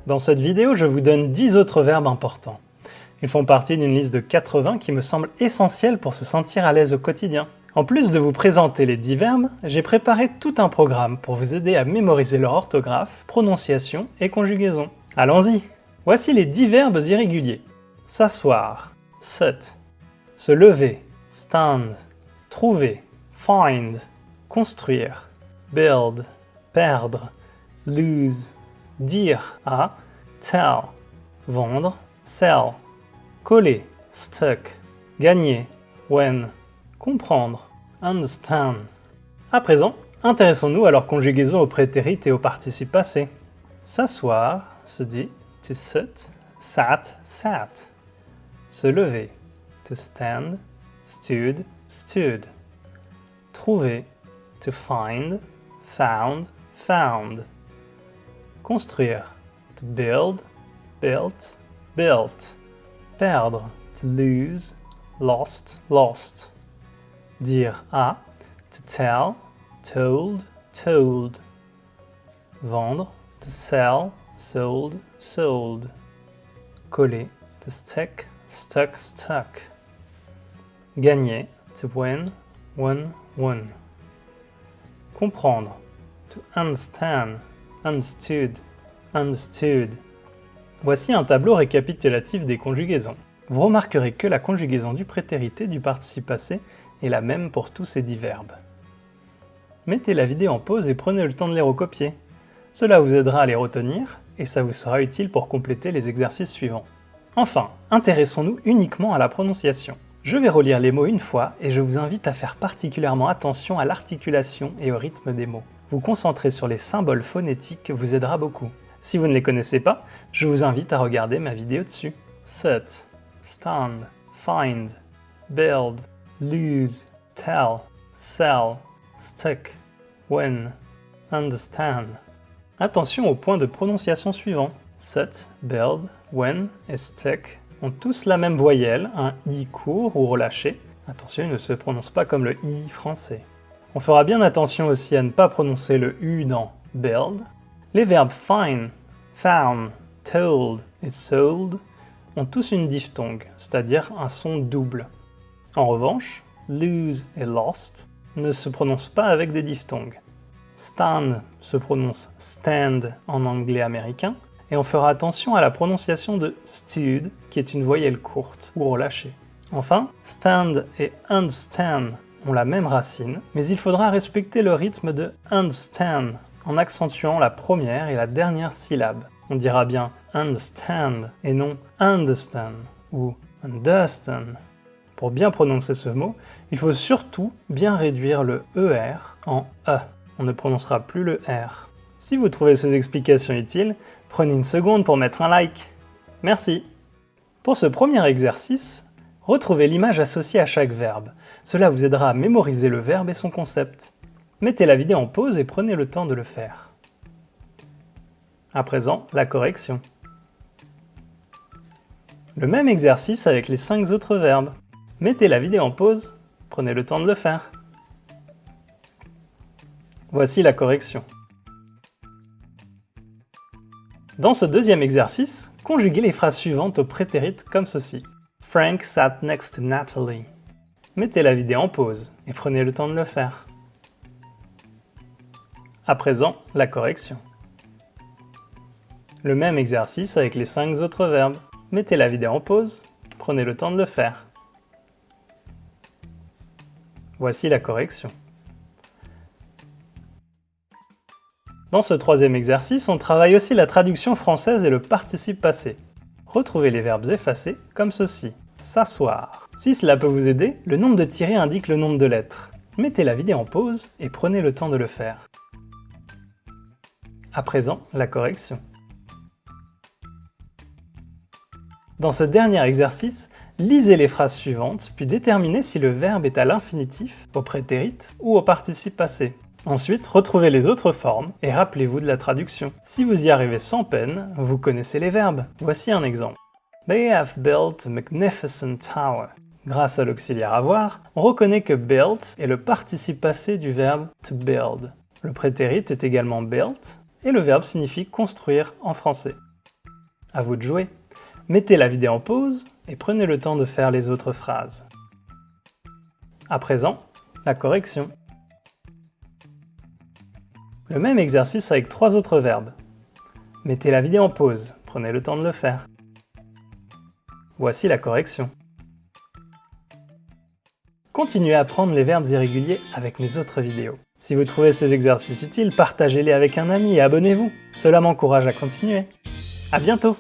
Dans cette vidéo, je vous donne 10 autres verbes importants. Ils font partie d'une liste de 80 qui me semble essentielle pour se sentir à l'aise au quotidien. En plus de vous présenter les 10 verbes, j'ai préparé tout un programme pour vous aider à mémoriser leur orthographe, prononciation et conjugaison. Allons-y! Voici les 10 verbes irréguliers. S'asseoir, sit. Se lever, stand. Trouver, find. Construire, build. Perdre, lose. Dire à, tell. Vendre, sell. Coller, stuck. Gagner, win. Comprendre, understand. À présent, intéressons-nous à leur conjugaison au prétérit et au participe passé. S'asseoir se dit to sit, sat, sat. Se lever, to stand, stood, stood. Trouver, to find, found, found. Construire, to build, built, built. Perdre, to lose, lost, lost. Dire à, to tell, told, told. Vendre, to sell, sold, sold. Coller, to stick, stuck, stuck. Gagner, to win, won, won. Comprendre, to understand, understood, understood. Voici un tableau récapitulatif des conjugaisons. Vous remarquerez que la conjugaison du prétérit et du participe passé est la même pour tous ces 10 verbes. Mettez la vidéo en pause et prenez le temps de les recopier. Cela vous aidera à les retenir et ça vous sera utile pour compléter les exercices suivants. Enfin, intéressons-nous uniquement à la prononciation. Je vais relire les mots une fois et je vous invite à faire particulièrement attention à l'articulation et au rythme des mots. Vous concentrer sur les symboles phonétiques vous aidera beaucoup. Si vous ne les connaissez pas, je vous invite à regarder ma vidéo dessus. Sit, stand, find, build, lose, tell, sell, stick, win, understand. Attention aux points de prononciation suivants. Sit, build, win et stick ont tous la même voyelle, un i court ou relâché. Attention, il ne se prononce pas comme le i français. On fera bien attention aussi à ne pas prononcer le u dans build. Les verbes find, found, told et sold ont tous une diphtongue, c'est-à-dire un son double. En revanche, lose et lost ne se prononcent pas avec des diphtongues. Stand se prononce stand en anglais américain, et on fera attention à la prononciation de stood, qui est une voyelle courte ou relâchée. Enfin, stand et understand ont la même racine, mais il faudra respecter le rythme de understand en accentuant la première et la dernière syllabe. On dira bien understand et non understand ou understand. Pour bien prononcer ce mot, il faut surtout bien réduire le ER en E. On ne prononcera plus le R. Si vous trouvez ces explications utiles, prenez une seconde pour mettre un like. Merci. Pour ce premier exercice, retrouvez l'image associée à chaque verbe. Cela vous aidera à mémoriser le verbe et son concept. Mettez la vidéo en pause et prenez le temps de le faire. À présent, la correction. Le même exercice avec les 5 autres verbes. Mettez la vidéo en pause, prenez le temps de le faire. Voici la correction. Dans ce deuxième exercice, conjuguez les phrases suivantes au prétérit comme ceci. Frank sat next to Natalie. Mettez la vidéo en pause et prenez le temps de le faire. À présent, la correction. Le même exercice avec les 5 autres verbes. Mettez la vidéo en pause, prenez le temps de le faire. Voici la correction. Dans ce troisième exercice, on travaille aussi la traduction française et le participe passé. Retrouvez les verbes effacés comme ceci. S'asseoir. Si cela peut vous aider, le nombre de tirets indique le nombre de lettres. Mettez la vidéo en pause et prenez le temps de le faire. À présent, la correction. Dans ce dernier exercice, lisez les phrases suivantes, puis déterminez si le verbe est à l'infinitif, au prétérit ou au participe passé. Ensuite, retrouvez les autres formes et rappelez-vous de la traduction. Si vous y arrivez sans peine, vous connaissez les verbes. Voici un exemple. They have built a magnificent tower. Grâce à l'auxiliaire avoir, on reconnaît que built est le participe passé du verbe to build. Le prétérit est également built et le verbe signifie construire en français. À vous de jouer. Mettez la vidéo en pause et prenez le temps de faire les autres phrases. À présent, la correction. Le même exercice avec 3 autres verbes. Mettez la vidéo en pause, prenez le temps de le faire. Voici la correction. Continuez à apprendre les verbes irréguliers avec mes autres vidéos. Si vous trouvez ces exercices utiles, partagez-les avec un ami et abonnez-vous. Cela m'encourage à continuer. À bientôt!